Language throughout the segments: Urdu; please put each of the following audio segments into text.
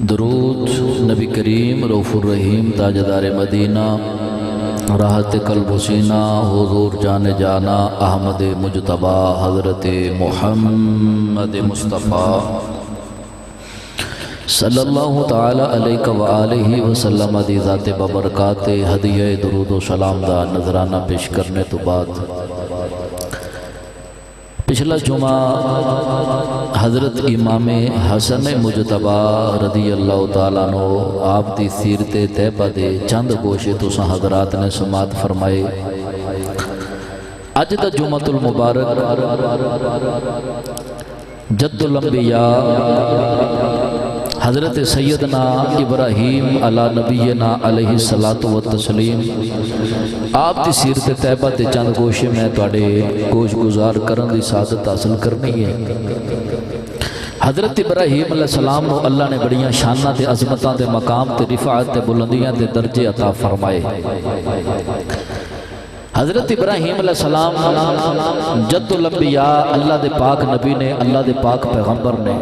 درود نبی کریم رؤوف الرحیم تاجدار مدینہ راحت قلب و سینہ حضور جان جانا احمد مجتبی حضرت محمد مصطفیٰ صلی اللہ تعالی علیہ وآلہ وسلم دی ذات ببرکات ہدیہ درود و سلام دا نذرانہ پیش کرنے تو بعد پچھلا جمعہ حضرت امام حسن مجتبی رضی اللہ تعالیٰ عنہ آپ دی سیرت طیبہ دے چند گوشے تو حضرات نے سماعت فرمائے۔ اج دا جمعۃ المبارک جد الانبیاء حضرت سیدنا ابراہیم علی نبینا علیہ الصلوۃ والتسلیم آپ دی سیرت طیبہ تے چند گوشے میں تواڈے گوش گزار کرن دی سعادت حاصل کرنی ہے۔ حضرت ابراہیم علیہ السلام نو اللہ نے بڑیاں شاناں تے عظمتاں تے مقام تے رفعت تے بلندیاں تے درجے عطا فرمائے۔ حضرت ابراہیم علیہ السلام جد الانبیاء اللہ دے پاک نبی نے، اللہ دے پاک پیغمبر نے،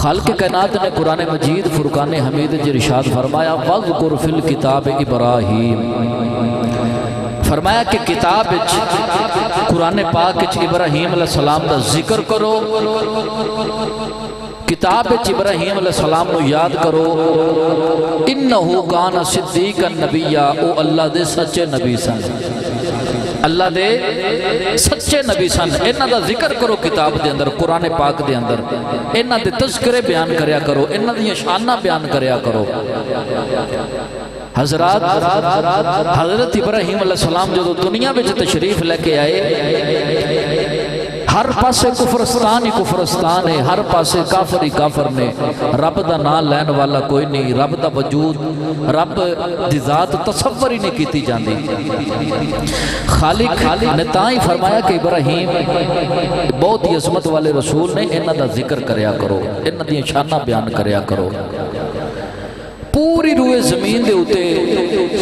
خالق کائنات نے قرآن مجید فرقان حمید جی ارشاد فرمایا وَاذْكُرْ فِي الْكِتَابِ ابراہیم، فرمایا کہ کتاب قرآن پاک ابراہیم علیہ السلام دا ذکر کرو، کتاب ابراہیم علیہ السلام نو یاد کرو۔ اِنَّهُ كَانَ صِدِّيقًا نَبِيًّا، او اللہ دے سچے نبی سن، اللہ دے سچے نبی سن۔ انہاں دا ذکر کرو کتاب دے اندر، قرآن پاک دے اندر، انہاں دے تذکرے بیان کریا کرو، انہاں دی شاناں بیان کریا کرو۔ حضرات حضرت ابراہیم علیہ السلام جو دنیا میں تشریف لے کے آئے، ہر پاسے کفرستان ہی کفرستان ہے، ہر پاسے کافر ہی کافر نے، رب دا نام لین والا کوئی نہیں، رب دا وجود، رب دی ذات تصور ہی نہیں کیتی جاندی۔ خالق نے تاں ہی فرمایا کہ ابراہیم بہت ہی عظمت والے رسول نے، انہاں دا ذکر کریا کرو، انہاں دی شاناں بیان کریا کرو۔ پوری روئے زمین دے ہوتے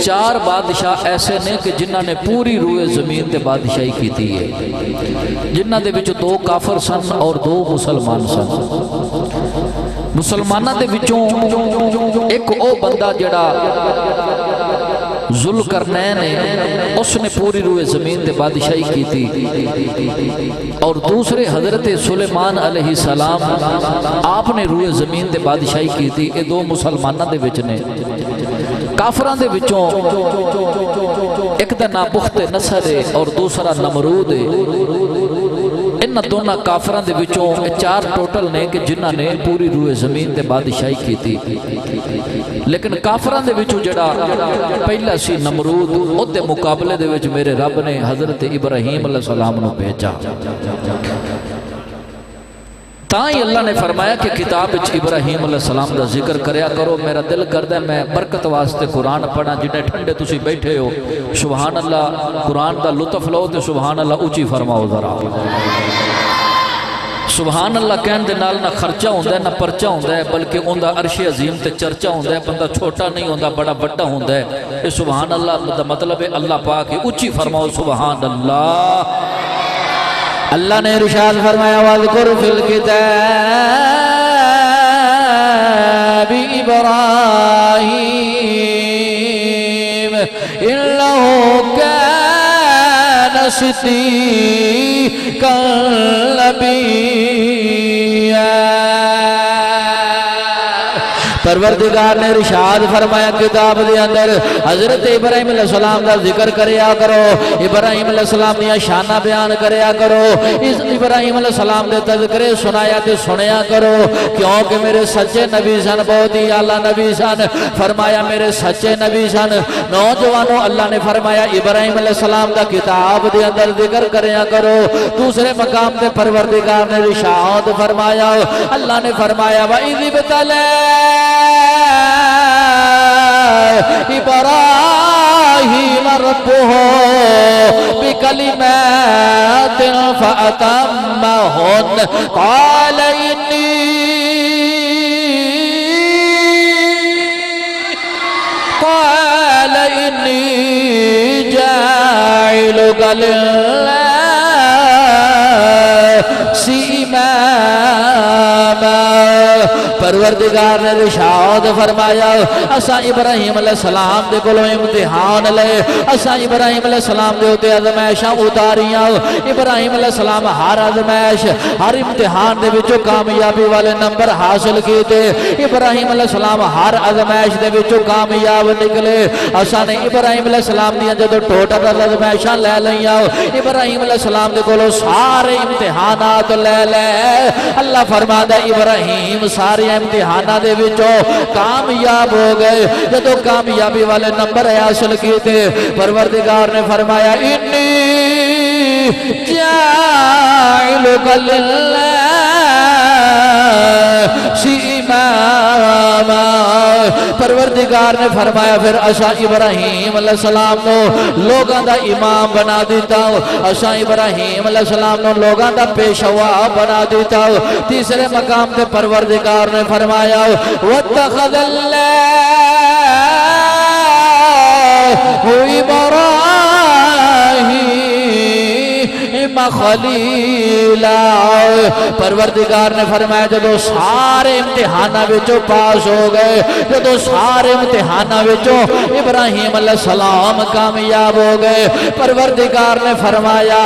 چار بادشاہ ایسے نے کہ جنہاں نے پوری روئے زمین دے بادشاہی کیتی ہے، جنہاں دے وچوں دو کافر سن اور دو مسلمان سن۔ مسلمانہ دے وچوں ایک او بندہ جڑا ذوالقرنین ہے، اس نے پوری روئے زمین دے بادشاہی کی تھی، اور دوسرے حضرت سلیمان علیہ السلام آپ نے روئے زمین دے بادشاہی کی تھی۔ یہ دو مسلمانہ دے وچ نے۔ کافران دے وچوں ایک دا نام بخت نصر ہے اور دوسرا نمرود ہے۔ انہاں دونوں کافران دے وچوں چار ٹوٹل نے کہ جنہاں نے پوری روئے زمین دے بادشاہی کی تھی، لیکن کافران دے وچوں جڑا پہلا سی نمرود، اس دے مقابلے دے وچ میرے رب نے حضرت ابراہیم علیہ السلام نو بھیجا۔ تاں اللہ نے فرمایا کہ کتاب ابراہیم علیہ السلام دا ذکر کریا کرو۔ میرا دل کردا ہے میں برکت واسطے قرآن پڑھا، جنہیں ٹھنڈے تسی بیٹھے ہو سبحان اللہ قرآن دا لطف لو تے سبحان اللہ اونچی فرماؤ ذرا۔ سبحان اللہ کہن دے نال نہ خرچہ ہوندہ ہے نہ پرچہ ہوندہ ہے، بلکہ اندہ عرش عظیم تے چرچہ ہوندہ ہے۔ بندہ چھوٹا نہیں ہوندہ، بڑا بڑا ہوندہ ہے۔ یہ سبحان اللہ دا مطلب ہے اللہ پاک ہے، اونچی فرماؤ سبحان اللہ۔ اللہ نے ارشاد فرمایا وَاذْكُرْ فِي الْكِتَابِ إِبْرَاهِيمَ إِنَّهُ كَانَ صِدِّيقًا نَبِيًّا۔ پروردگار نے ارشاد فرمایا کتاب دے اندر حضرت ابراہیم علیہ السلام کا ذکر کریا کرو، ابراہیم علیہ السلام دیا شانہ بیان کریا کرو، اس ابراہیم علیہ السلام دے تذکرے سنایا تے سنیا کرو، کیونکہ میرے سچے نبی سن، بہت ہی اعلیٰ نبی سن۔ فرمایا میرے سچے نبی سن۔ نوجوانوں اللہ نے فرمایا ابراہیم علیہ السلام کا کتاب دے اندر ذکر کریا کرو۔ دوسرے مقام تے پروردگار نے ارشاد فرمایا، اللہ نے فرمایا وَإِذِ ابْتَلَىٰ إبراهيم ربه بكلمات فأتمهن قال إني جاعلك للناس إماما پروردگار نے ارشاد فرمایا اسا ابراہیم علیہ السلام دے کولوں امتحان لے اسا ابراہیم علیہ السلام دے اوتے آزمائشاں اتاریاں ابراہیم علیہ السلام ہر آزمائش ہر امتحان دے وچوں کامیابی والے نمبر حاصل کیتے ابراہیم علیہ السلام ہر آزمائش دے وچوں کامیاب نکلے اسا نے ابراہیم علیہ السلام دیاں جدوں ٹوٹل آزمائشاں لے لیاں ابراہیم علیہ السلام دے کولوں سارے امتحانات لے لے اللہ فرماتا ہے ابراہیم سارے امتحانات دے وچوں کامیاب ہو گئے جدوں کامیابی والے نمبر حاصل کیتے پروردگار نے فرمایا انی جاعلک للناس اماما پروردگار نے فرمایا پھر اسا ابراہیم علیہ السلام نو لوگاں دا امام بنا دیتا ہوں اسا ابراہیم علیہ السلام نو لوگاں دا پیشوا بنا دیتا ہوں تیسرے مقام تے پروردگار نے فرمایا واتخذ اللہ ابراہیم خلیلا پروردگار نے فرمایا جدو سارے امتحانہ وچوں پاس ہو گئے جدو سارے امتحانہ وچوں ابراہیم علیہ السلام کامیاب ہو گئے پروردگار نے فرمایا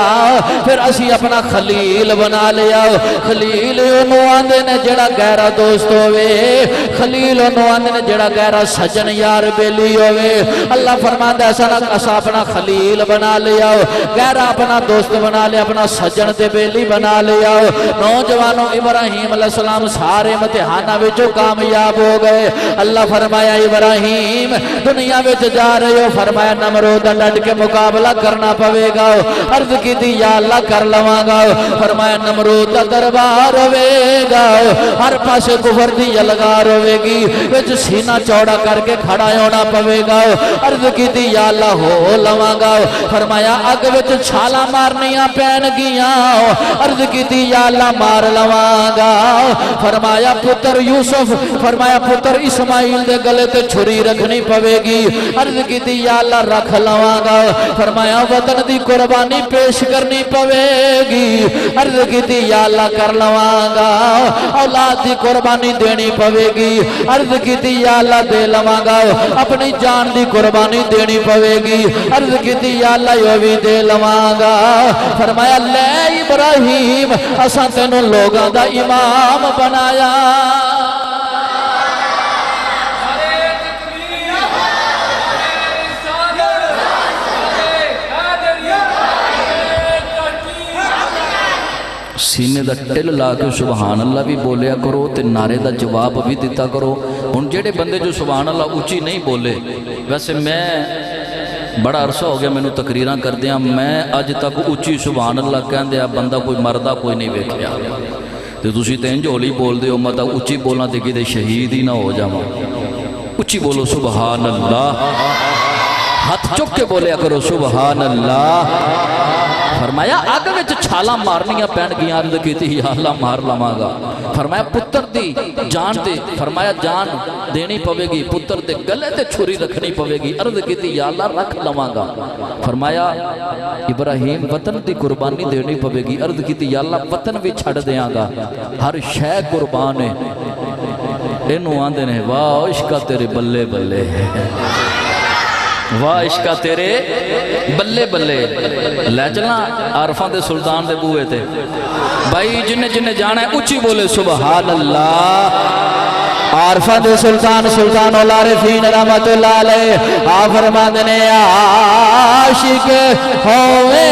پھر اسی اپنا خلیل بنا لیا خلیل انہوں آندے نے جڑا گہرا دوست ہوئے خلیل انہوں آندے نے جڑا گہرا سجن یار بیلی ہوئے اللہ فرماندہ ایسا اپنا خلیل بنا لیا گہرا اپنا دوست بنا لیا اپنا سجن تے بیلی بنا لیا نوجوانوں ابراہیم علیہ السلام سارے امتحانہ وچوں کامیاب ہو گئے اللہ فرمایا ابراہیم دنیا وچ جا رہے ہو فرمایا نمرود ڈٹ کے مقابلہ کرنا پوے گا عرض کی دی یا اللہ کر لواں گا فرمایا نمرود دربار ہوے گا ہر پاسے کفر دی یلغار ہوے گی وچ سینہ چوڑا کر کے کھڑا ہونا پوے گا عرض کی دی یا اللہ ہو لواں گا فرمایا اگ وچ چھالا مارنیاں پین گیاں عرض کی دی یا اللہ مار لواں گا فرمایا پتر یوسف فرمایا پتر اسماعیل دے گلے تے چھری رکھنی پوے گی عرض کی دی یا اللہ رکھ لواں گا فرمایا وطن دی قربانی پیش کرنی پوے گی عرض کی دی یا اللہ کر لواں گا اولاد دی قربانی دینی پوے گی عرض کی دی یا اللہ دے لواں گا اپنی جان دی قربانی دینی پوے گی عرض کی دی یا اللہ یو بھی دے لواں گا فرمایا لے ابراہیم اساں تینوں لوگاں دا امام بنایا سینے دا ٹل لا کے سبحان اللہ بھی بولیا کرو تے نعرے دا جواب بھی دیتا کرو ان جڑے بندے جو سبحان اللہ اونچی نہیں بولے ویسے میں بڑا عرصہ ہو گیا میں نے تقریراں کر دیا میں اج تک اونچی سبحان اللہ کہن دیا بندہ کوئی مردہ کوئی نہیں ویکھیا تے تسی تے انج ہولی بول دے ہو میں تا اونچی بولنا تے کدے شہید ہی نہ ہو جاواں اونچی بولو سبحان اللہ ہاتھ چک کے بولیا کرو سبحان اللہ فرمایا آگ وچ چھالا مارنیاں پین گیاں عرض کیتی یا اللہ مار لواں گا فرمایا پتر دی جان دے فرمایا جان دینی پوے گی پتر دے گلے تے چھری رکھنی پوے گی عرض کیتی یا اللہ رکھ لواں گا فرمایا ابراہیم وطن دی قربانی دینی پوے گی عرض کیتی یا اللہ وطن بھی چھڑ دیاں گا ہر شے قربان ہے انہوں آندے نے واہ عشقہ تیرے بلے بلے واہ عشقہ تیرے بلے بلے لے چلنا عارفاں دے سلطان دے بوئے تھے بھائی جنہیں جنہیں جانا ہے اچھی بولے سبحان اللہ عارفاں دے سلطان سلطان العارفین رحمت اللہ علیہ آپ فرماندے نے عاشق ہوئے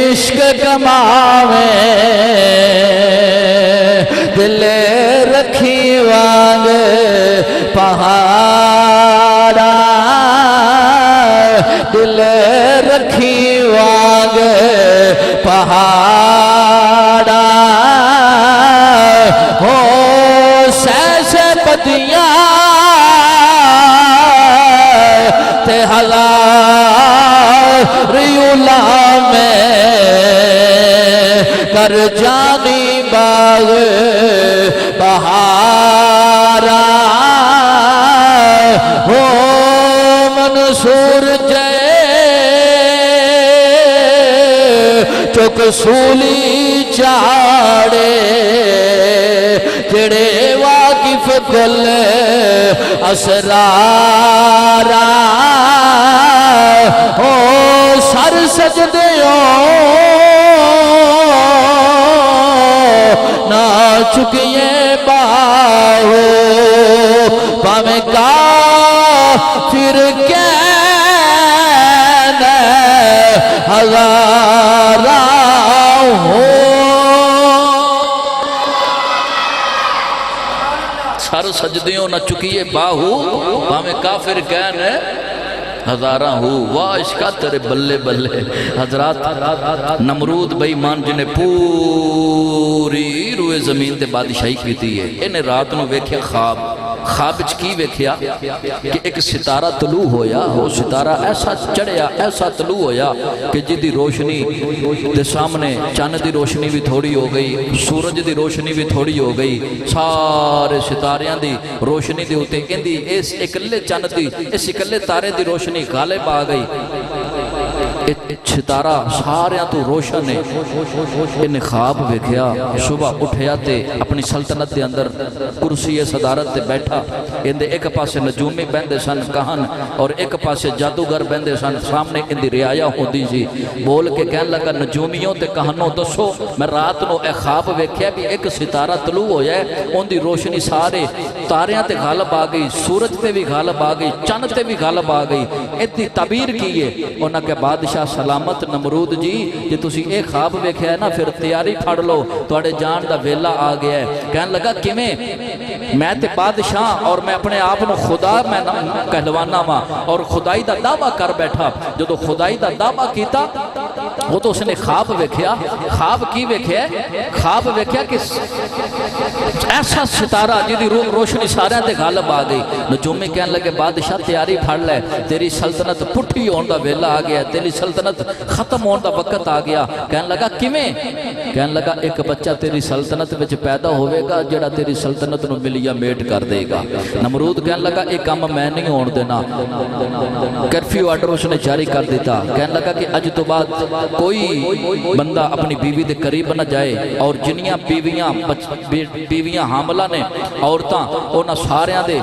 عشق کماوے دل رکھی وانگ پہاڑا دل رکھی وانگ پہاڑا ہو سیسے پتیاں تے ہزار ریولا میں کر جانی باغ بہارا ہو منصور جے چک سولی چاڑے جڑے واقف کل اسرارا ہو سر سجدیوں نہ چکیے باہو پاویں کافر کہن ہزارہ ہو سر سجدیوں نہ چکیے باہو پاویں کافر کہن ہزارہ ہو واہ عشقہ تیرے بلے بلے حضرات نمرود بے ایمان جنہیں پوری روئے زمین تے بادشاہی کیتی ہے انہیں رات نو ویکھیا خواب کی ویکھیا کہ ایک ستارہ طلوع ہویا وہ ستارہ ایسا چڑھیا ایسا طلوع ہویا کہ جدی روشنی دے سامنے چاند دی روشنی بھی تھوڑی ہو گئی سورج دی روشنی بھی تھوڑی ہو گئی سارے ستاریاں دی روشنی دی ہوتے اندی اس اکلے چاند دی اس اکلے تارے دی روشنی غالب آ گئی ستارہ ساریاں تو روشن ہے انہیں خواب ویکھیا صبح اٹھیا تے اپنی سلطنت دے اندر کرسی صدارت تے بیٹھا اندے ایک پاسے نجومی بندے سن کہن اور ایک پاسے جادوگر بندے سن سامنے اندی رعایا ہوندی سی بول کے کہن لگا نجومیوں تے کہنوں دسو میں رات نو اے خواب ویکھیا بھی ایک ستارہ طلوع ہو جائے ان دی روشنی سارے تاریاں تے غالب آ گئی سورج تے بھی غالب آ گئی چند تے بھی غالب آ گئی اتنی تعبیر کی ہے انہاں کے بادشاہ سلامت نمرود جی جی تسی ایک خواب ویکھیا ہے نا پھر تیاری پھڑ لو توڑے جان دا ویلا آ گیا ہے کہنے لگا کیویں میں تے بادشاہ اور میں اپنے آپ نو خدا میں کہلوانا ماں اور خدائی دا دعویٰ کر بیٹھا جدو خدائی دا دعویٰ کیتا وہ تو اس نے خواب ویکھیا خواب کی ویکھیا خواب ویکھیا کہ ایسا ستارہ جدی روشنی سارے تے غالب آ گئی نجومی کہنے لگے بادشاہ تیاری پھڑ لے تیری سلطنت پٹھی ہون دا ویلا آ گیا تیری سلطنت ختم ہون دا وقت آ گیا کہنے لگا کیویں کہنے لگا ایک بچہ تیری سلطنت وچ پیدا ہوئے گا جڑا تیری سلطنت نو ملیا میٹ کر دے گا نمرود کہنے لگا ایک کام میں نہیں ہون دینا کرفیو آرڈر اس نے جاری کر دیتا کہنے لگا کہ اج تو بعد کوئی بندہ اپنی بیوی دے قریب نہ جائے اور جنیاں بیویاں حاملہ نے عورتاں انہاں ساریاں دے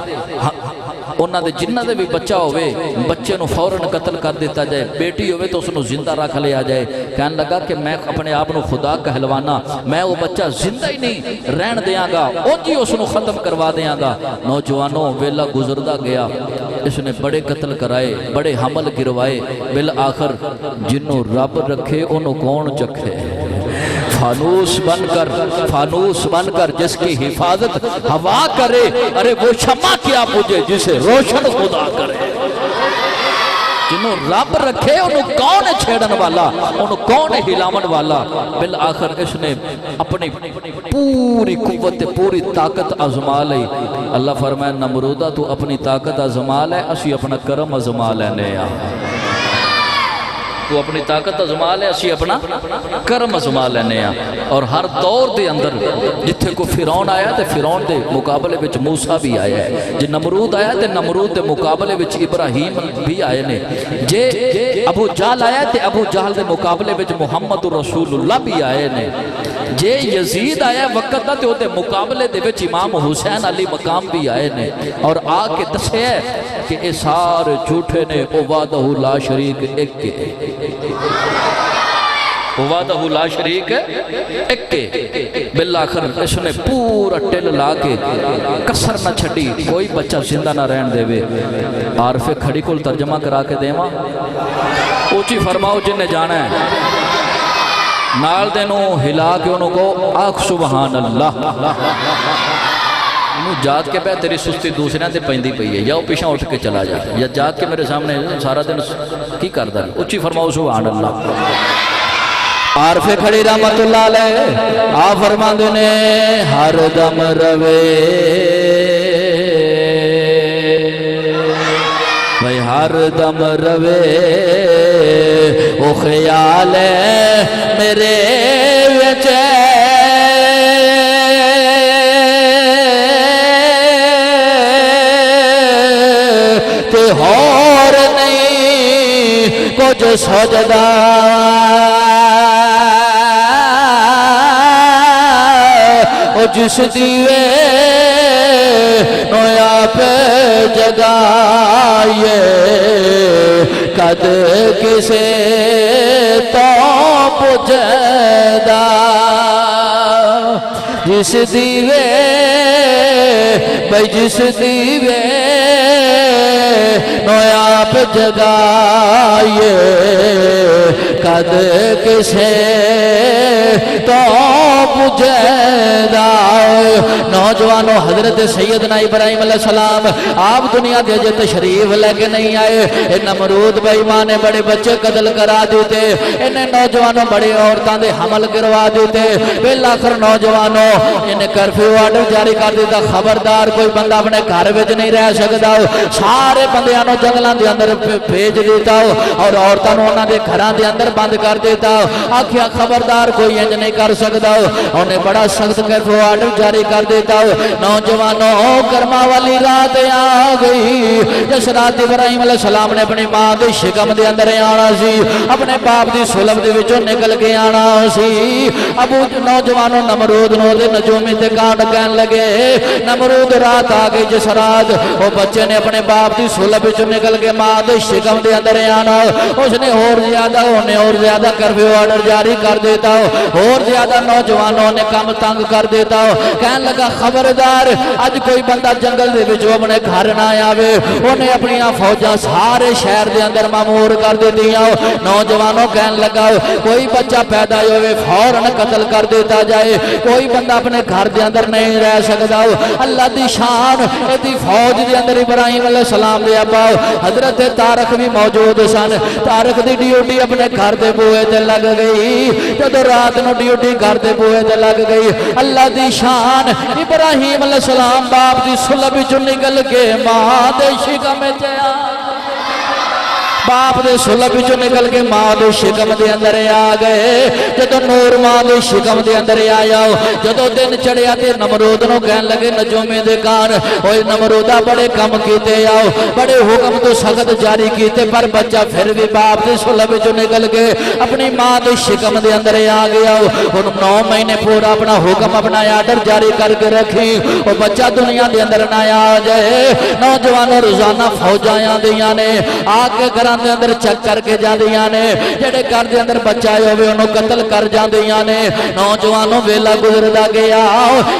انہاں دے جنہ دے بھی بچہ ہوئے بچے نو فوراً قتل کر دیتا جائے بیٹی ہوئے تو اس نو زندہ رکھ لیا جائے کہنے لگا کہ میں اپنے آپ نو خدا کہلوانا میں وہ بچہ زندہ ہی نہیں رہن دیاں گا اونجی اس نو ختم کروا دیاں گا نوجوانوں ویلا گزردہ گیا اس نے بڑے قتل کرائے بڑے حمل گروائے بالآخر جنوں رب رکھے انہوں کون چکھے فانوس بن کر جس کی حفاظت ہوا کرے ارے وہ شمع کیا مجھے جسے روشن خدا کرے جنہوں رب رکھے انہوں کون چھیڑن والا انہوں کون ہلاون والا بالآخر اس نے اپنی پوری قوت پوری طاقت آزما لئی اللہ فرمائے نمرودہ تو اپنی طاقت آزما لے اسی اپنا کرم آزما لینے تو اپنی طاقت ازما لے اسی اپنا کرم ازما لینے اور ہر دور دے اندر جتھے کو فرعون آیا تے فرعون دے مقابلے وچ موسیٰ بھی آیا ہے جے نمرود آیا تے نمرود دے مقابلے وچ ابراہیم بھی آئے نے جے ابو جہل آیا تے ابو جہل دے مقابلے وچ محمد رسول اللہ بھی آئے نے جے یزید آیا وقت تے وہ دے مقابلے دے وچ امام حسین علی مقام بھی آئے نے اور آ کے دسے ہے کہ اے سارے جھوٹے نے او وحدہ لا شریک ایک کے وعدہ لا شریک ایک کے بالآخر اس نے پورا ٹل لا کے کسر نہ چھٹی کوئی بچہ زندہ نہ رہن دے وے عارف کھڑی کل ترجمہ کرا کے دیما اوچی فرماؤ جن نے جانا ہے نال دینوں ہلا کے انہوں کو آخ سبحان اللہ جات کے پہ تیری سستی دوسرے دے پہندی پئی ہے یا وہ پیشاں اٹھ کے چلا جائے یا جات کے میرے سامنے سارا دن کی کر دا اچھی فرماؤ سبحان اللہ عارف کھڑی رحمت اللہ علیہ آپ فرمان دینے ہر دم روے بھئی ہر دم روے او خیال ہے میرے وچے اور نہیں کچھ سجدہ او جس دیوے نویا پہ جگائے قد کسے تو پجیدہ جس دیوے بھائی جس دیوے نویا پہ جگائے قد کسے تو پجیدہ نوجوانوں حضرت سیدنا ابراہیم علیہ السلام آپ دنیا دے جے تشریف لے کے نہیں آئے نمرود بے ایمان نے بڑے بچے قتل کرا دیتے انہیں نوجوانوں بڑے عورتاں دے حمل کروا دیتے بالآخر نوجوانوں انہیں کرفیو آرڈر جاری کر دیتا خبردار کوئی بندہ اپنے گھر وچ نہیں رہ سکتا سارے بندیاں جنگلاں دے اندر بھیج دیتا اور عورتاں انہاں دے گھراں دے اندر بند کر دیتا آکھیا خبردار کوئی انج نہیں کر سکتا انہیں بڑا سخت کرفیو آرڈر جاری کر دیتا نوجوانوں کرما والی رات آ گئی جس رات ابراہیم علیہ السلام نے اپنی ماں دے شکم دے اندر آنا سی اپنے باپ دی سلب دے وچوں نکل کے آنا سی ابو نوجوانوں نمرود نو دے نجومی تے کانڈ کہن لگے نمرود رات آ گئی جس رات وہ بچے نے اپنے باپ دی سلب وچوں نکل کے ماں دے شکم دے اندر آنا اس نے اور زیادہ کرفیو آرڈر جاری کر دیتا اور زیادہ نوجوانوں نے کم تنگ کر دیتا کہن لگا خبردار اج کوئی بندہ جنگل دے وچ اپنے گھر نہ آوے انہیں اپنی فوجاں سارے شہر دے اندر مامور کر دیتیاں نوجوانوں کہن لگا کوئی بچہ پیدا ہوئے فوراً قتل کر دیتا جائے کوئی بندہ اپنے گھر دے اندر نہیں رہ سکتا اللہ دی شان ایدی فوج دے اندر ابراہیم علیہ السلام دے ابا حضرت طارق بھی موجود سن طارق دی ڈیوٹی اپنے گھر دے بوئے تے لگ گئی جب رات نو ڈیوٹی گھر دے بوئے تے لگ گئی اللہ دی شان ابراہیم علیہ السلام باپ دی سلب چ نکل کے ماں دے شکم تے باپ دے سلب چ نکل کے ماں دے شکم دے اندر آ گئے جدو نور ماں دے شکم دے اندر آیا جدو دن چڑھیا تے نمرود نو کہن لگے نجومی دے کان اوے نمرودا بڑے کم کیتے آؤ بڑے حکم تو سخت جاری کیتے پر بچہ پھر بھی باپ دے سلب چ نکل کے اپنی ماں دے شکم دے اندر آ گیا ہن 9 مہینے پورا اپنا حکم اپنا آرڈر جاری کر کے رکھی او بچہ دنیا دے اندر نہ آ جائے نوجوانوں روزانہ فوجاں آندیاں نے آ کے دے اندر چک کر کے جاندیاں نے جڑے گھر دے اندر بچہ ہوئے انہوں قتل کر جاندیاں نے نوجوانوں ویلا گزردا گیا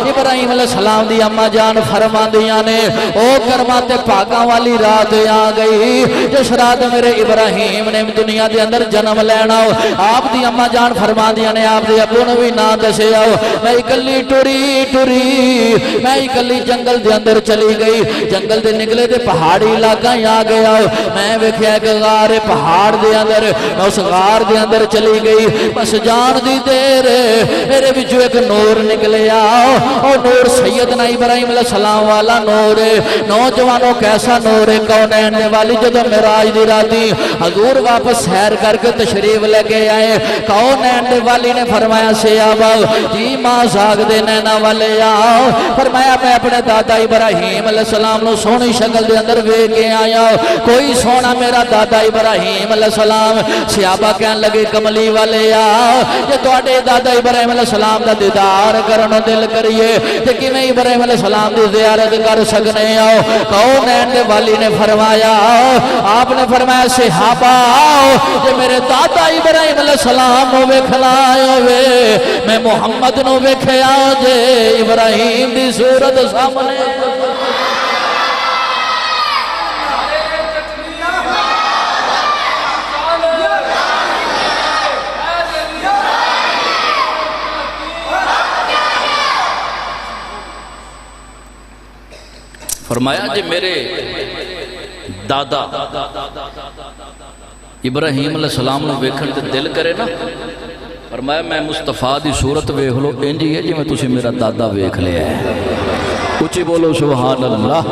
ابراہیم علیہ السلام دی اما جان فرماندیاں نے او کرماتے پاکاں والی رات آ گئی جس رات میرے ابراہیم نے دنیا دے اندر جنم لینا آپ دی اما جان فرماندیاں نے آپ دے ابو نے بھی نہ دسے میں اکلی ٹری میں اکلی جنگل دے اندر چلی گئی جنگل دے نکلے دے پہاڑی علاقہ آ گیا میں ویکھیا کہ غار پہاڑ دے اندر میں اس غار دے اندر چلی گئی بس جان دی دیر میرے بچو ایک نور نکلے اور نور سیدنا ابراہیم علیہ السلام والا نور نوجوانوں کیسا نور ہے کونین دے والی جدو معراج دی راتی حضور واپس سیر کر کے تشریف لے کے آئے کونین دے والی نے فرمایا سیابا جی ماں زاگ دے نینا والے آؤ فرمایا میں اپنے دادا ابراہیم علیہ السلام نو سونی شکل دے اندر وے کے آیا کوئی سونا میرا دادا ابراہیم علیہ السلام صحابہ کہن لگے کملی والے آؤ یہ توڑے دادا ابراہیم علیہ السلام دا دیدار کرنا دل کریے کہ میں ابراہیم علیہ السلام دی زیارت کر سکنے آؤ کونین دے والی نے فرمایا آپ نے فرمایا صحابہ یہ میرے دادا ابراہیم علیہ السلام نو ویکھنا ہوئے میں محمد نو ویکھیا جے ابراہیم دی صورت سامنے فرمایا جی میرے دادا ابراہیم علیہ السلام نے ویکھن تے دل کرے نا فرمایا میں مصطفیٰ دی صورت ویکھ لو انجی ہے جی میں تسی میرا دادا ویکھ لیا ہے اچھی بولو سبحان اللہ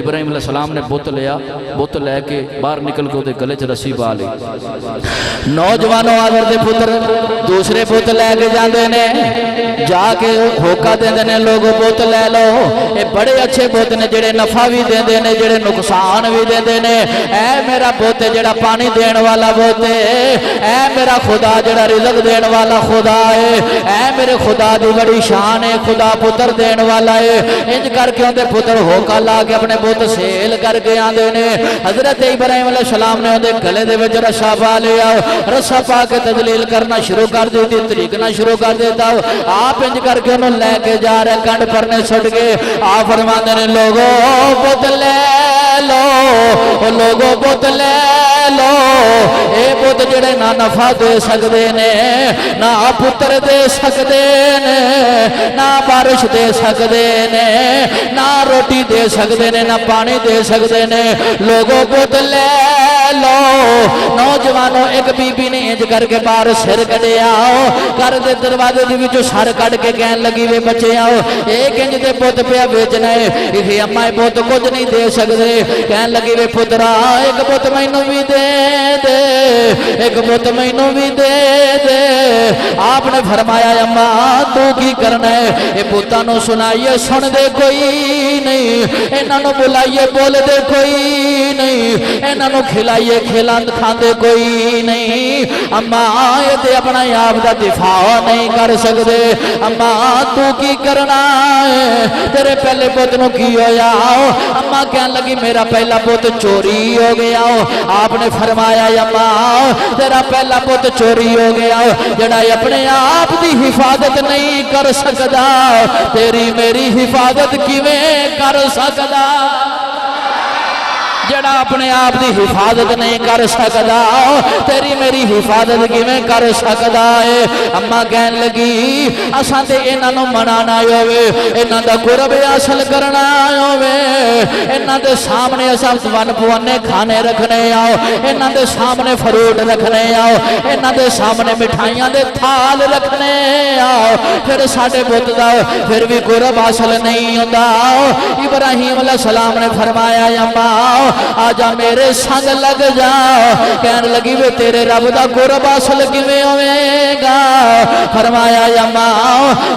ابراہیم علیہ السلام نے بت لیا، بت لے کے باہر نکل کے وہ گلے چ رسی پا لی۔ نوجوانوں آدر دے پتر دوسرے بت لے کے جاندے نے، جا کے ہوکا دیندے نے لوگ بت لے لو، اے بڑے اچھے بت نے جڑے نفع بھی دیندے نے جڑے نقصان بھی دیندے نے۔ اے میرا بت جڑا پانی دین والا بت ہے، اے میرا خدا جڑا رزق دین والا خدا ہے، اے میرے خدا دی بڑی شان ہے، خدا پتر دین والا ہے۔ انج کر کے اندے پتر ہوکا لا کے اپنے بت سیل کر کے آندے نے۔ حضرت ابراہیم علیہ السلام نے اندے گلے دے وچ رسا پا لیا، رسا پا کے تدلیل کرنا شروع کر دیتی، طریقنا شروع کر دیتا۔ آپ انج کر کے انہوں لے کے جا رہے کنڈ پرنے چھڑ کے، آپ فرماندے نے لوگوں بت لے لو، لوگوں بت لے لو، اے بت جڑے نہ نفع دے سکدے نے، نہ پتر دے سکدے نے، نہ بارش دے سکدے نے، نہ روٹی دے سکدے نے، نہ پانی دے سکدے نے، لوگوں بت لے لو۔ نوجوانوں ایک بی بی نے انج کر کے باہر سر کڈے آؤ، گھر دے دروازے دے وچوں سر کڈ کے کہن لگی وے بچے آؤ، ایک انج دے بت پیا بیچنا ہے، یہ اما بت کچھ نہیں دے سکدے۔ کہن لگی وے پترا ایک بت مینوں بھی دے دے، ایک بت مینوں بھی دے دے۔ آپ نے فرمایا اما تو کی کرنا ہے؟ اے بتاں نوں سنائیے سن دے کوئی نہیں، انہاں نوں بلائیے بول دے کوئی نہیں، انہاں نوں کھلائیے کھلاند کھاندے کوئی نہیں۔ اما یہ تے اپنا آپ دا دفاع نہیں کر سکدے، اما تو کی کرنا ہے؟ تیرے پہلے بت نوں کی ہویا؟ اما کہن لگی میرا پہلا بت چوری ہو گیا۔ آپ نے فرمایا اما تیرا پہلا بت چوری ہو گیا، جڑا اپنے آپ دی حفاظت نہیں کر سکدا، تیری میری حفاظت کیویں کر سکدا؟ جڑا اپنے آپ دی حفاظت نہیں کر سکدا، تیری میری حفاظت کیویں کر سکدا ہے؟ اما کہن لگی اساں تے انہاں نوں منانا ہوے، انہاں دا قرب حاصل کرنا ہوے، انہاں دے سامنے اساں ون پوانے کھانے رکھنے آؤ، انہاں دے سامنے فروٹ رکھنے آؤ، انہاں دے سامنے مٹھائیاں دے تھال رکھنے آؤ، پھر ساڈے بت دا پھر بھی قرب حاصل نہیں ہوندا۔ ابراہیم علیہ السلام نے فرمایا اما آجا میرے سنگ لگ جا۔ کہن لگی وے تیرے رب دا قرب حاصل کیویں ہوے گا؟ فرمایا اما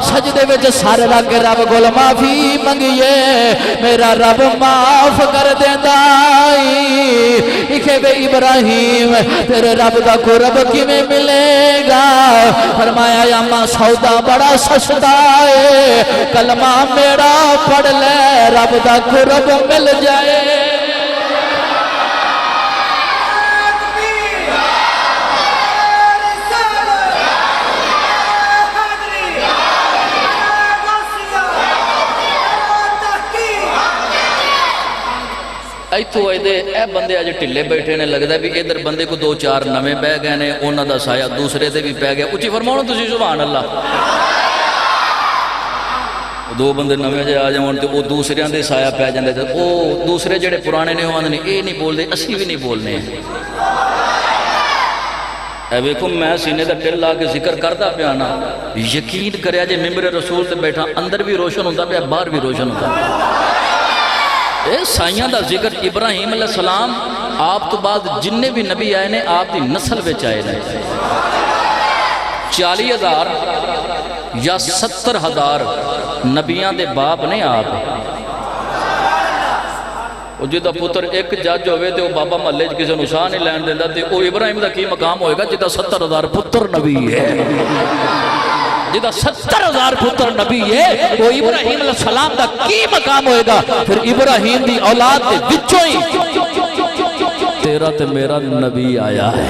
سجدے وچ سر رکھ کے رب کول معافی منگیے، میرا رب معاف کر دیندا اے۔ کہ وے ابراہیم تیرے رب دا قرب کیویں ملے گا؟ فرمایا اما سودا بڑا سستا ہے، کلمہ میرا پڑھ لے رب دا قرب مل جائے۔ ایتھوں دے اے بندے اج ٹھلے بیٹھے نے، لگدا بھی ادھر بندے کو دو چار نویں بہ گئے نے، انہاں دا سایہ دوسرے تے بھی پی گیا۔ اچھی فرماؤ تسی سبحان اللہ۔ دو بندے نویں جے آ جاون تے او دوسریاں دے سایہ پی جاندے تے او دوسرے جڑے پرانے نے اوہاں نے اے نہیں بولدے، اسی بھی نہیں بولنے۔ اے ویکھو میں سینے دا ٹل لا کے ذکر کردا پیا نا، یقین کریا جے ممبر رسول تے بیٹھا اندر بھی روشن ہوندا پیا باہر بھی روشن ہوندا پیا۔ اے سائیاں دا ذکر ابراہیم علیہ السلام آپ تو بعد جننے بھی نبی آئے نے آپ دی نسل وچ آئے نے۔ 40,000 یا 70,000 نبیاں دے باپ نے آپ۔ وہ جدہ پتر ایک جج ہوئے تے وہ بابا محلے کسی نو ساہ نہیں لین دیندا تے وہ ابراہیم دا کی مقام ہوئے گا جدہ 70,000 پتر نبی ہے، جدہ 70,000 پتر نبی ہے وہ ابراہیم علیہ السلام دا کی مقام ہوئے گا۔ پھر ابراہیم دی اولاد دے وچوں ہی تیرا تے میرا نبی آیا ہے۔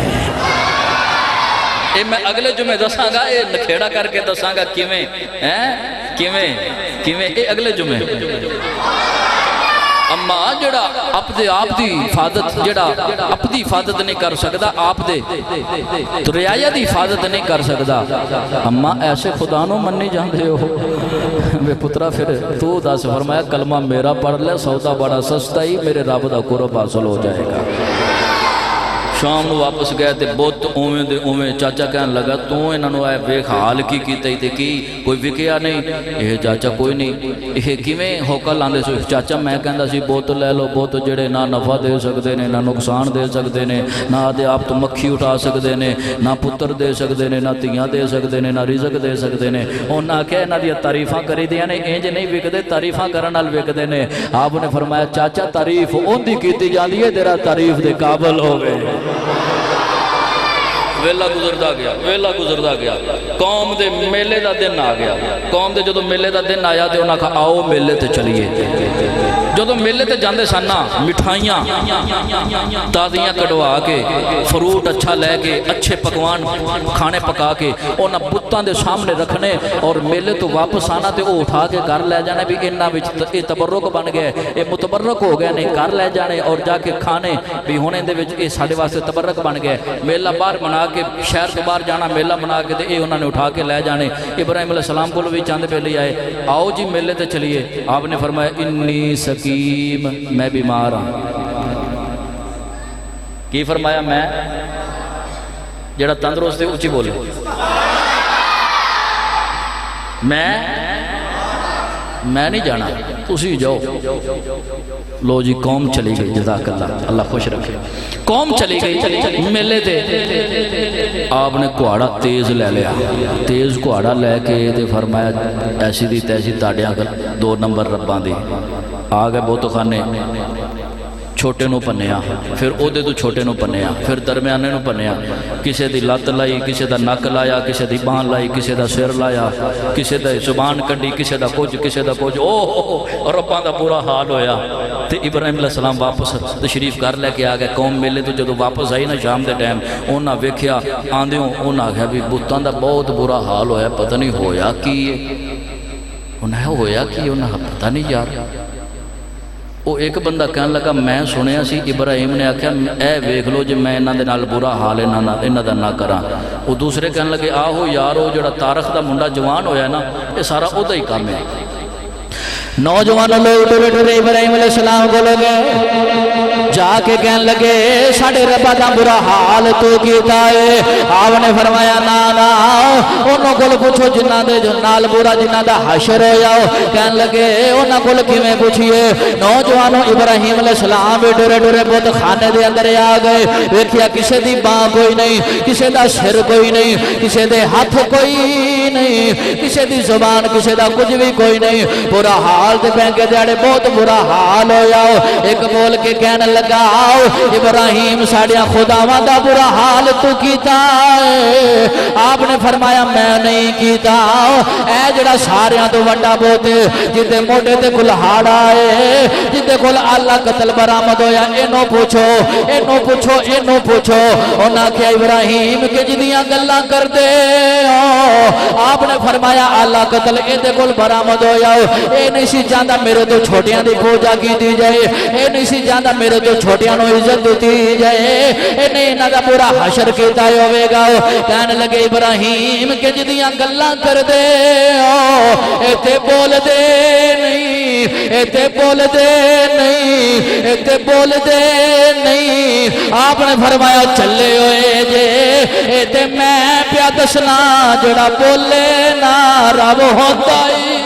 اے میں اگلے جمعے دساں گا، اے نکھیڑا کر کے دساں گا کیویں اے اگلے جمعے۔ اما جڑا اپنے آپ دی حفاظت جڑا اپنی حفاظت نہیں کر سکتا، آپ دے رعایا دی حفاظت نہیں کر سکتا، اما ایسے خدا نو منی جاندے ہو؟ بے پترا پھر تو دس فرمایا کلمہ میرا پڑھ لے سودا بڑا سستا ہی، میرے رب دا قرب حاصل ہو جائے گا۔ شام نو واپس گئے تے بت اوویں دے اوویں چاچا کہن لگا تو انہاں نو اے ویکھ حال کی کیتے تے کی کوئی وکیا نہیں اے چاچا کوئی نہیں اے کیویں ہوکا لاندے سو چاچا میں کہندا سی بت لے لو بت جڑے نہ نفع دے سکدے نے نہ نقصان دے سکدے نے نہ دے آپ تو مکھی اٹھا سکدے نے نہ پتر دے سکدے نے نہ تیاں دے سکدے نے نہ رزق دے سکدے نے انہاں آکھیا انہاں دی تعریفاں کری دیاں نے انج نہیں وکدے تعریفاں کرن نال وکدے نے آپ نے فرمایا چاچا تعریف اوندی کیتی جاندی ہے تیرا تعریف دے قابل ہوے ویلا گزردا گیا قوم دے میلے دا دن آ گیا قوم دے جدو میلے دا دن آیا تے انہاں کہا آؤ میلے تے چلیے جدو میلے تے جاندے سن نا مٹھائیاں تازیاں کٹوا کے فروٹ اچھا لے کے اچھے پکوان کھانے پکا کے انہاں بتاں دے سامنے رکھنے اور میلے تو واپس آنا تے او اٹھا کے گھر لے جانے بھی انہاں وچ اے تبرک بن گئے اے متبرک ہو گئے نے گھر لے جانے اور جا کے کھانے بھی ہونے دے وچ اے ساڈے واسطے تبرک بن گئے میلہ باہر بنا کے شہر تو باہر جانا میلہ بنا کے اے انہوں نے اٹھا کے لے جانے ابراہیم علیہ السلام کو بھی چاند پہ لے آئے آؤ جی میلے تے چلیے آپ نے فرمایا انی سکیم میں بیمار ہوں کی فرمایا میں جڑا تندرست ہے اونچی بولے میں نہیں جانا تسی جاؤ لو جی قوم چلی گئی جزاک اللہ اللہ خوش رکھے قوم چلی گئی میلے تے آپ نے کہاڑا تیز لے لیا تیز کہاڑا لے کے تے فرمایا ایسی دی تیسی تاڑیاں کر 2 نمبر ربان دی آ گئے بہت خانے چھوٹے نو پنیا پھر او دے تو چھوٹے نو پنیا پھر درمیانے نو پنیا کسے دی لات لائی کسے دا نک لایا کسے دی بان لائی کسے دا سر لایا کسے دا زبان کڈی کسے دا کچھ او رباں دا برا حال ہویا تے ابراہیم علیہ السلام واپس تشریف کر لے کے آ گئے قوم میلے تو جدو واپس آئی نا شام دے ٹائم انہاں ویکھیا آندیوں انہاں آکھیا بھی بتاں دا بہت برا حال ہویا پتہ نہیں ہویا کی انہاں ہویا کی انہاں پتہ نہیں یار وہ ایک بندہ کہنے لگا میں سنیا سی ابراہیم نے آکھیا اے ویکھ لو جی میں انہاں دے نال برا حال انہاں دا نہ کراں وہ دوسرے کہنے لگے آہو یارو جڑا تارخ دا منڈا جوان ہویا نا یہ سارا او دا ہی کام ہے نوجوان لوگ ٹرے ٹرے ابراہیم علیہ السلام کو لگے جا کے کہنے لگے ساڑھے ربا دا برا حال تو کیتا ہے آپ نے فرمایا نا انہوں کو پوچھو جنہ دے جو نال برا جنہ دا حشر ہو جاؤ کہنے لگے انہوں کو کیویں پوچھئے نوجوانوں ابراہیم علیہ السلام بھی ٹرے ٹرے بہت خانے دے اندر آ گئے ویکھیا کسے دی باں کوئی نہیں کسے دا سر کوئی نہیں کسے دے ہاتھ کوئی نہیں کسے دی زبان کسے دا کچھ بھی کوئی نہیں برا حال دے بینکے دیاڑے بہت برا حال ہو جاؤ ایک بول کے کہنے لگا ابراہیم ساڑیاں خداواں دا برا حال تو کیتا ہے آپ نے فرمایا میں نہیں کیتا اے جڑا ساریاں تو وڈا بوتے جتے موٹے تے کلہاڑ آئے جتے کل اللہ قتل برآمد ہویا اینو پوچھو انہاں کیا ابراہیم کے جدیاں گلاں کر دے آپ نے فرمایا اللہ قتل ایدے کل برآمد ہویا اے نہیں سی جاندہ میرے تو چھوٹیاں دی پوجا کی دی جائے اے نہیں سی جاندہ میرے تو چھوٹیاں نو عزت دی جائے اے نہیں نہ دا پورا حشر کیتا ہوئے گا کہنے لگے ابراہیم کے جدیاں گلاں کر دے ایتے بول دے نہیں ایتے بول دے نہیں ایتے بول دے نہیں آپ نے فرمایا چلے ہوئے جے ایتے میں پیا دسنا جڑا بولے نا رب ہوتا ہی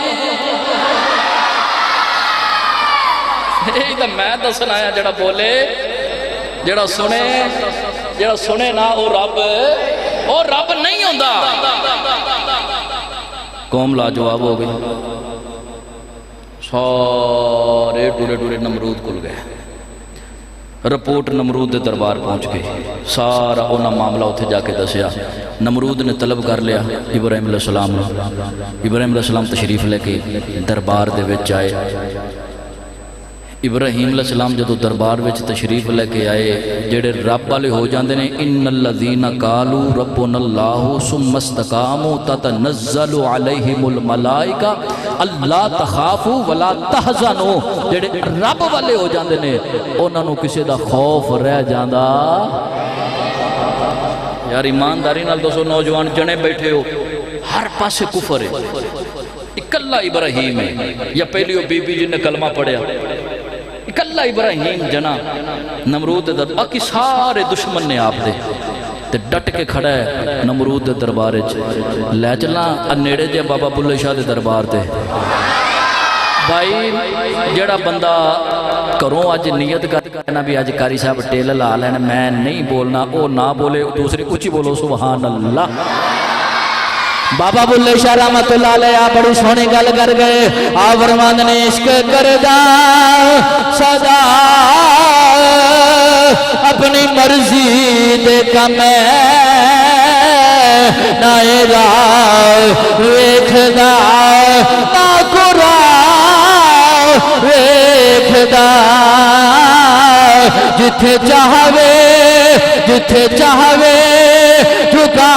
میں دسنا آیا جڑا بولے جڑا سنے نا او رب نہیں ہوندا قوم لاجواب ہو گئی سارے ٹورے ٹورے نمرود کھل گئے رپورٹ نمرود دے دربار پہنچ گئی سارا اونا معاملہ اتھے جا کے دسیا نمرود نے طلب کر لیا ابراہیم علیہ السلام تشریف لے کے دربار دے وچ آئے ابراہیم علیہ السلام جدو دربار وچ تشریف لے کے آئے جڑے رب والے ہو جاندے نے ان الذین قالوا ربنا اللہ ثم استقاموا تتنزل علیہم الملائکہ اللہ تخافوا ولا تحزنوا جڑے رب والے ہو جاندے نے انہاں نو کسے دا خوف رہ جاندا یار ایمانداری نال دوستو نوجوان جنے بیٹھے ہو ہر پاسے کفر ہے اکلا ابراہیم ہے یا پہلیو بی بی جن نے کلمہ پڑھیا کلا ابراہیم جنا نمرود در باقی سارے دشمن نے آپ دے تے ڈٹ کے کھڑا ہے نمرود دے دربار لے چلنا نیڑے جے بابا بلے شاہ دے دربار تے بھائی جڑا بندہ کروں آج نیت کرنا بھی آج کاری صاحب ٹیل لا لینا میں نہیں بولنا او نہ بولے دوسری اچھی بولو سبحان اللہ بابا بلے شاہ رحمت اللہ علیہ آپ بڑی سونی گل کر گئے آپ فرماندے نے عشق کردہ صدا اپنی مرضی دے کمیں نائے راہ ویکھدا نا قرآن ویکھدا جتھے چاہوے جھکا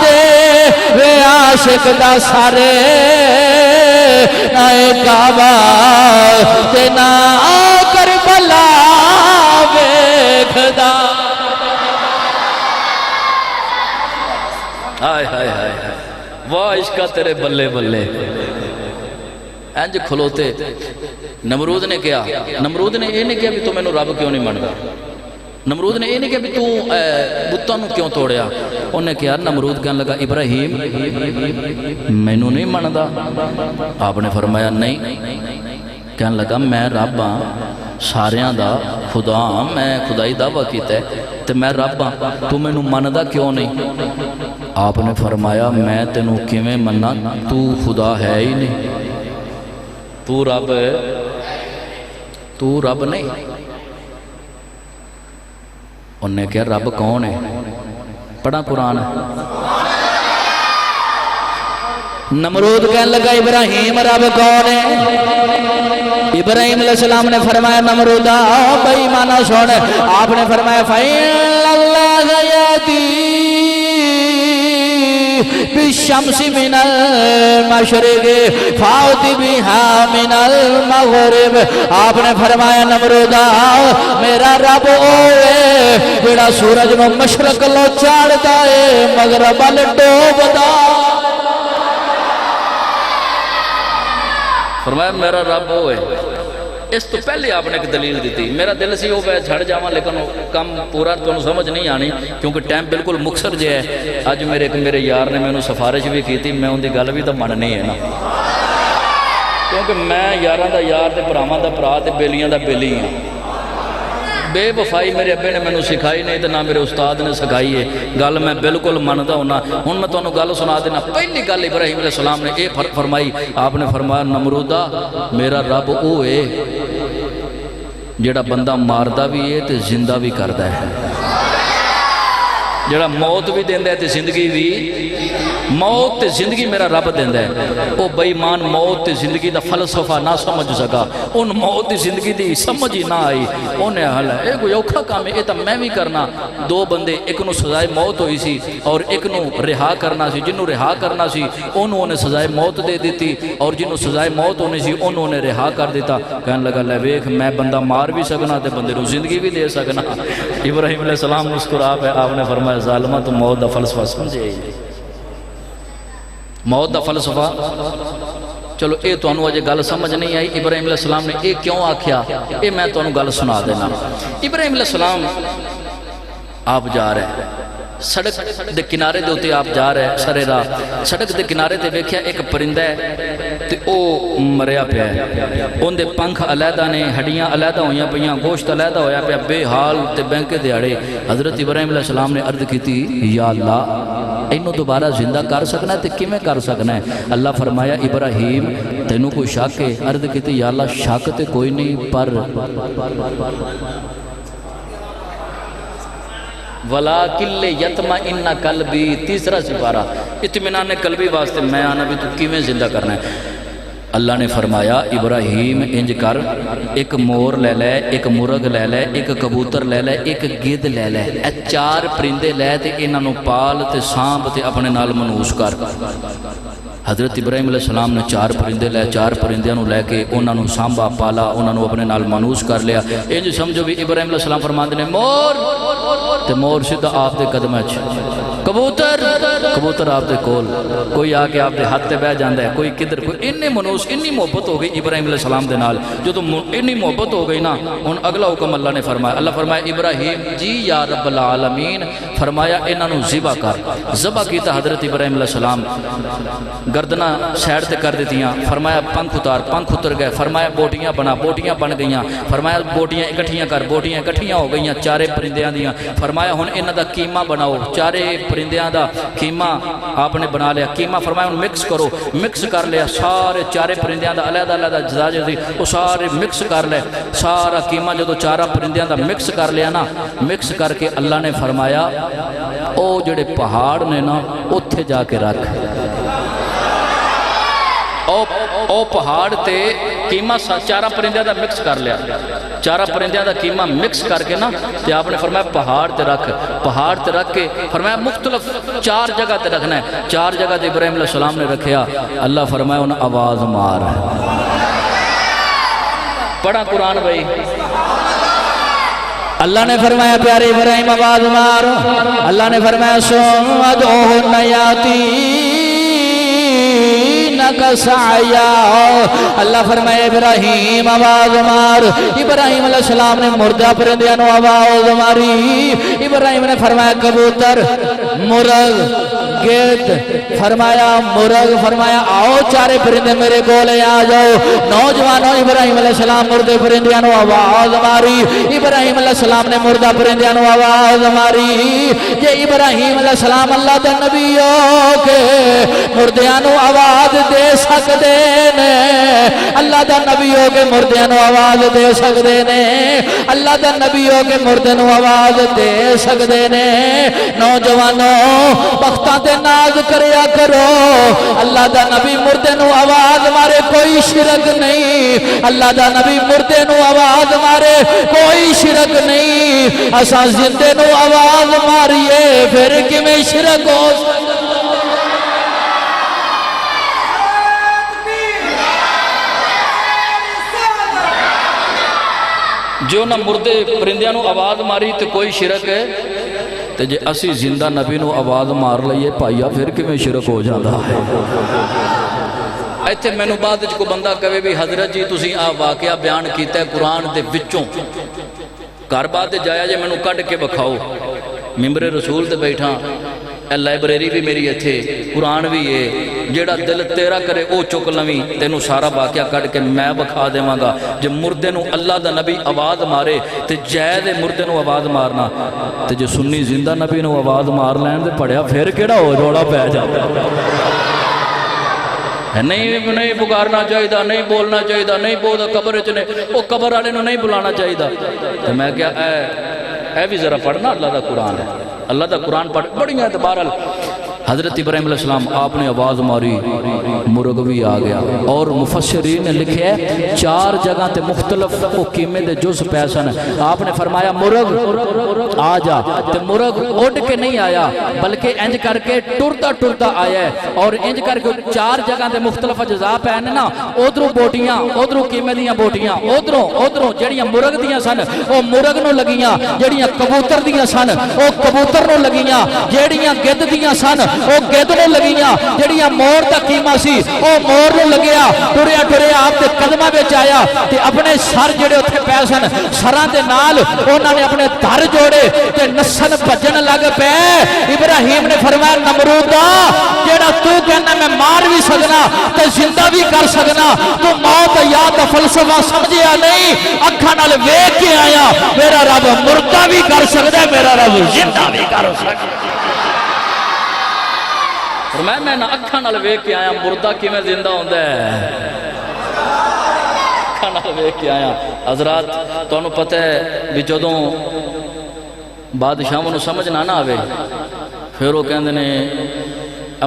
دے وے عاشق دا سارے نائے کعبہ تے نا کربلا ویکھدا ہائے ہائے ہائے واہ عشقہ تیرے بلے بلے انج کھلوتے نمرود نے کیا نمرود نے یہ نہیں کیا بھی تو میں نے رب کیوں نہیں مانگا نمرود نے یہ نہیں کیا بھی تو بتوں نو کیوں توڑیا انہیں کیا نمرود کہنے لگا ابراہیم میں نو نہیں ماندا آپ نے فرمایا نہیں کہنے لگا میں رب ہاں ساریاں دا خدا ہاں میں خدائی دعویٰ کیتا ہے تے میں رب ہاں تو میں نو ماندا کیوں نہیں آپ نے فرمایا میں تینوں کیویں منا تو خدا ہے ہی نہیں تو رب نہیں انہوں نے کہا رب کون ہے پڑھا قرآن نمرود کہنے لگا ابراہیم رب کون ہے ابراہیم علیہ السلام نے فرمایا نمرودا بھائی مانا سن آپ نے فرمایا فَإِنَّ اللَّهَ يَهْدِي بالشمس من المشرق فاؤت بها من المغرب آپ نے فرمایا نمرودا میرا رب اوے جڑا سورج نو مشرق لو چاڑدا ہے مغرب ول ڈوبدا فرمایا میرا رب ہوئے اس تو پہلے آپ نے ایک دلیل دیتی میرا دل سی ہو گیا جھڑ جاواں لیکن کم پورا تو سمجھ نہیں آنی کیونکہ ٹائم بالکل مختصر جے ہے اج میرے یار نے میں سفارش بھی کی تھی میں ان دی گل بھی تو مننی ہے نا کیونکہ میں یاراں دا یار تے بھراواں دا بھرا تے بیلیاں دا بیلی ہاں بے وفائی میرے ابے نے مینوں سکھائی نہیں تے نہ میرے استاد نے سکھائی ہے گل میں بالکل مندا ہونا ہن میں تانوں گل سنا دینا پہلی گل ابراہیم علیہ السلام نے یہ فرمائی آپ نے فرمایا نمرودا میرا رب او ہے جڑا بندہ ماردا بھی ہے تے زندہ بھی کردا ہے جڑا موت بھی دیندا ہے تے زندگی بھی موت تے زندگی میرا رب دیندا ہے او بے ایمان موت تے زندگی دا فلسفہ نہ سمجھ سکا ان موت تے زندگی دی سمجھ ہی نہ آئی انہیں حل ہے کوئی اوکھا کام ہے یہ تو میں بھی کرنا دو بندے ایک نو سزائے موت ہوئی سی اور ایک نو رہا کرنا سی جنوں رہا کرنا سی انہوں نے سزائے موت دے دیتی اور جنوں سزائے موت ہونے سی انہوں نے رہا کر دیتا کہنے لگا لے ویکھ میں بندہ مار بھی سکنا تے بندے نو زندگی بھی دے سکنا ابراہیم علیہ السلام مسکرا پہ آپ نے فرمایا ظالمہ تو موت دا فلسفہ سمجھے موت دا فلسفہ چلو اے تو انہوں اجے گل سمجھ نہیں آئی ابراہیم علیہ السلام نے اے کیوں آکھیا اے میں تو انہوں گل سنا دینا ابراہیم علیہ السلام آپ جا رہے ہیں سڑک دے کنارے دے ہوتے آپ جا رہے ہیں سرے راہ سڑک دے کنارے دے ویکھیا ایک پرندہ ہے تے او مریا پیا ہے ان دے پنکھ علیحدہ نے ہڈیاں علیحدہ ہویاں پیاں گوشت علیحدہ ہویا پیا بے حال تے بینکے دیاڑے حضرت ابراہیم علیہ السلام نے عرض کی تھی یا اللہ اینو دوبارہ زندہ کر سکنا ہے تے کیویں کر سکنا ہے اللہ فرمایا ابراہیم تینوں کوئی شک ہے عرض کی تھی یا اللہ شک تے کوئی نہیں پر وَلَاكِنْ لِيَطْمَئِنَّ قَلْبِي تیسرا سپارہ اطمینان قلبی واسطے میں آنا بھی تو کیویں زندہ کرنا ہے اللہ نے فرمایا ابراہیم انج کر ایک مور لے لے ایک مرغ لے لے ایک کبوتر لے لے ایک گدھ لے لے اے چار پرندے لے تے انہاں نوں پال تے سانپ تے اپنے نال منوس کر حضرت ابراہیم علیہ السلام نے چار پرندے لے چار پرندیاں نوں لے کے انہاں نوں سانبا پالا انہاں نوں اپنے نال منوس کر لیا انج سمجھو بھی ابراہیم علیہ السلام فرماندے نے مور تے مور سیدھا آپ دے قدماں وچ کبوتر کبوتر آپ دے کول، کوئی آ کے آپ دے ہاتھ تے بہ جاندا ہے، کوئی کدھر، کوئی انی منوس انی محبت ہو گئی ابراہیم علیہ السلام دے نال، جو تو انی محبت ہو گئی نا، ہن اگلا حکم اللہ نے فرمایا، اللہ فرمایا ابراہیم جی یا رب العالمین، فرمایا انہاں نو ذبح کر، ذبح کیتا حضرت ابراہیم علیہ السلام، گردنا سیڈ تے کر دیتیاں، فرمایا پنکھ اتر گئے، فرمایا بوٹیاں بنا، بوٹیاں بن گئیاں، فرمایا بوٹیاں اکٹھیاں کر، بوٹیاں اکٹھیاں ہو گئیاں چارے پرندیاں دیاں، فرمایا ہن انہاں دا قیمہ بناؤ، چارے پرندیاں دا قیمہ آپ نے بنا لیا، قیمہ فرمایا ہن مکس کرو، مکس کر لیا، سارے چارے پرندیاں دا علیحدہ علیحدہ جدا جدی وہ سارے مکس کر لے، سارا قیمہ جدو چارہ پرندیاں دا مکس کر لیا نا، مکس کر کے اللہ نے فرمایا او جڑے پہاڑ نے نا اتھے جا کے رکھ، او پہاڑ تے قیمہ چارہ پرندیاں دا مکس کر لیا، چارہ پرندیاں دا قیمہ مکس کر کے نا تے آپ نے فرمایا پہاڑ تے رکھ، پہاڑ تے رکھ کے فرمایا مختلف 4 جگہ تے رکھنا ہے، 4 جگہ تے ابراہیم علیہ السلام نے رکھیا، اللہ فرمایا انہیں آواز مار، پڑھا قرآن بھائی، اللہ نے فرمایا پیارے ابراہیم آواز مار، اللہ نے فرمایا سن ادعوہن یاتینک سعیا، اللہ فرمایا ابراہیم آواز مار، ابراہیم علیہ السلام نے مردہ پرندیاں نو آواز ماری، ابراہیم نے فرمایا کبوتر، مرغ، گرد، فرمایا مرغ، فرمایا آؤ چارے پرندے میرے گولے آ جاؤ، نوجوانوں ابراہیم علیہ السلام مردے پرندیاں نو آواز ماری، ابراہیم علیہ السلام نے مردہ پرندیاں نو آواز ماری، کہ ابراہیم علیہ السلام اللہ دے نبیوں کے مردیاں نو آواز دے سکتے نے، اللہ دے نبیوں کے مردیاں نو آواز دے سکتے نے، اللہ دے نبیوں کے مردے نو آواز دے سکتے نے، نوجوانوں بختاں تے ناز کریا کرو، اللہ دا نبی مردے نو آواز مارے کوئی شرک نہیں، اللہ دا نبی مردے نو آواز مارے کوئی شرک نہیں، اساں زندے نو آواز ماریے پھر کیویں شرک ہو سکتا، جو نہ مردے پرندیاں نو آواز ماری تو کوئی شرک ہے، تے جے اسی زندہ نبی نو آواز مار لئیے پائیا پھر کیویں شرک ہو جاتا ہے۔ ایتھے میں نو بعد کو بندہ کہے بھی حضرت جی تسی آ واقعہ بیان کیتا ہے قرآن دے وچوں، گھر بعد جایا جے میں نو کٹ کے بکھاؤ، ممبر رسول تے بیٹھا، اے لائبریری بھی میری ایتھے، قرآن بھی ہے، جیڑا دل تیرا کرے او چک لویں، تینوں سارا واقعہ کٹ کے میں بکھا دیواں گا، جے مردے نو اللہ دا نبی آواز مارے تے جائے مردے نو آواز مارنا، تے جے سنی زندہ نبی نو آواز مار لین تے پڑھیا پھر کیڑا ہو روڑا پہ جاتا ہے، نہیں پکارنا چاہیے، نہیں بولنا چاہیے، نہیں بولتا قبر چنے، وہ قبر والے نو نہیں بلانا چاہیے، تو میں کیا اے بھی ذرا پڑھنا اللہ دا قرآن ہے، اللہ دا قرآن پڑھ بڑی اعتبار حضرت ابراہیم علیہ السلام آپ نے آواز ماری، مرغ بھی آ گیا، اور مفسرین نے لکھے 4 جگہ تے مختلف قیمے دے جز پیسن، آپ نے فرمایا مرغ آ جا، تے مرغ اڑ کے نہیں آیا بلکہ انج کر کے ٹرتا ٹرتا آیا ہے، اور انج کر کے 4 جگہ تے مختلف اجزاء پہنے نا، ادھروں بوٹیاں، ادھروں قیمے دیاں بوٹیاں، ادھروں جڑیاں مرغ دیاں سن وہ مرغ نو لگیاں، جڑیاں کبوتر دیاں سن وہ کبوتر نو لگیاں، جڑیاں گد دیاں سن وہ گد نو لگیاں، جڑیاں مور دا قیمہ سی وہ مور نو لگیا، ٹریا ٹریا آپ دے قدمہ بچ آیا، تے اپنے سر جڑے اتھے پیسن سران دے نال انہاں نے اپنے دھر جوڑے تے نسن بجن لگ پے، ابراہیم نے فرمایا نمرودا جڑا تو کہنا میں مار بھی سکنا تے زندہ بھی کر سکنا، تو موت یاد فلسفہ سمجھیا نہیں، اکھاں نال ویکھ کے آیا، میرا رب مردہ بھی کر سکتا ہے، میرا رب زندہ بھی کر سکتا ہے، میں نہ اکھاں نال ویکھ کے آیا مردہ کیویں زندہ ہوندا ہے، اکھاں نال ویکھ کے آیا۔ حضرات تانوں پتہ ہے بھی جدوں بادشاہاں نوں سمجھ نہ آوے پھر وہ کہندے نے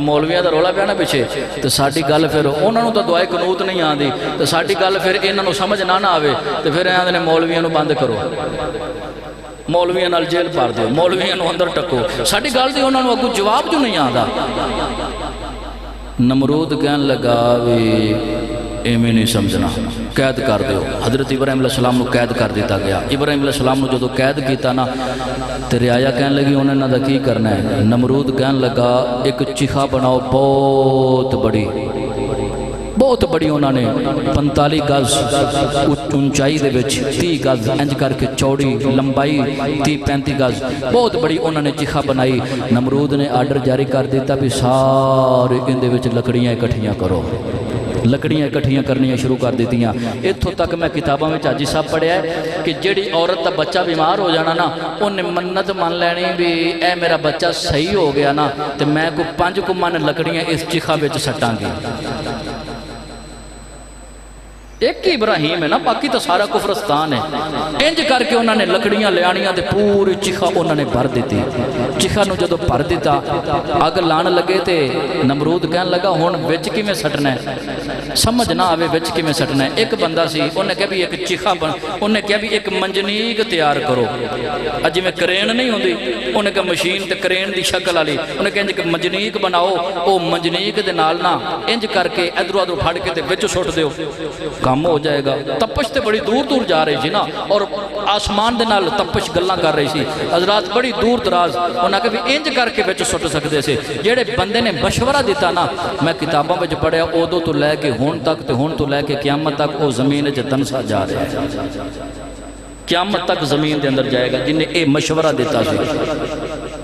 مولویاں دا رولا پیا نا پیچھے، تے ساڈی گل پھر انہاں نوں تاں دعائے قنوت نہیں آندی، تے ساڈی گل پھر انہاں نوں سمجھ نہ آوے تے پھر آندے نے مولویاں نوں بند کرو، مولویاں نال جیل پار دیو، مولویاں نوں اندر ٹکو، ساڈی گل دی انہاں نوں اگوں جواب جو نہیں آندا۔ نمرود کہن لگا وی ایویں نہیں سمجھنا، قید کر دیو۔ حضرت ابراہیم علیہ السلام کو قید کر دیتا گیا۔ ابراہیم علیہ السلام کو جدو قید کیتا نا تے رعایا کہن لگی انہیں نہ دا کی کرنا ہے۔ نمرود کہن لگا ایک چیخا بناؤ بہت بڑی انہوں نے 45 گز اونچائی دے وچ 30 گز انج کر کے چوڑی لمبائی 30-35 گز بہت بڑی انہوں نے چیخا بنائی۔ نمرود نے آرڈر جاری کر دیتا بھی سارے ان دے وچ لکڑیاں اکٹھیاں کرو، لکڑیاں اکٹھیاں کرنیاں شروع کر دیتیاں۔ اتھوں تک میں کتاباں میں حاجی صاحب پڑھیا ہے کہ جیڑی عورت دا بچہ بیمار ہو جانا نا انہیں منت مان لینی بھی اے میرا بچہ صحیح ہو گیا نا تے میں کو 5 من لکڑیاں اس چیخا وچ سٹاں گی۔ ایک ہی ابراہیم ہے نا، باقی تو سارا کفرستان ہے۔ انج کر کے انہوں نے لکڑیاں لیانیاں تے پوری چیخا انہوں نے بھر دیتی۔ چیخا نو جدو بھر دیتا اگ لان لگے تے نمرود کہن لگا ہون وچ کی میں سٹنا ہے، سمجھ نہ آوے وچ کی میں سٹنا ہے۔ ایک بندہ سی انہیں کہا بھی ایک چیخا انہیں کہا بھی ایک منجنیک تیار کرو، اجی میں کرین نہیں ہوندی، انہیں کہا مشین تے کرین دی شکل آلی، انہیں کہا انج منجنیک بناؤ، او منجنیک دے نال نہ انج کر کے ادھر ادھر پھڑ کے تے وچ سٹ دیو، کام ہو جائے گا۔ تپش تے بڑی دور دور جا رہی سی نا، اور آسمان دے نال تپش گلاں کر رہی سی، حضرات بڑی دور دراز انہاں کہ بھی انج کر کے وچ سٹ سکدے سے۔ جڑے بندے نے مشورہ دیتا نا، میں کتاباں وچ پڑھیا اودوں تو لے کے ہن تک تے ہن تو لے کے قیامت تک او زمین وچ تنسا جا رہا ہے، قیامت تک زمین دے اندر جائے گا جن نے اے مشورہ دیتا سی۔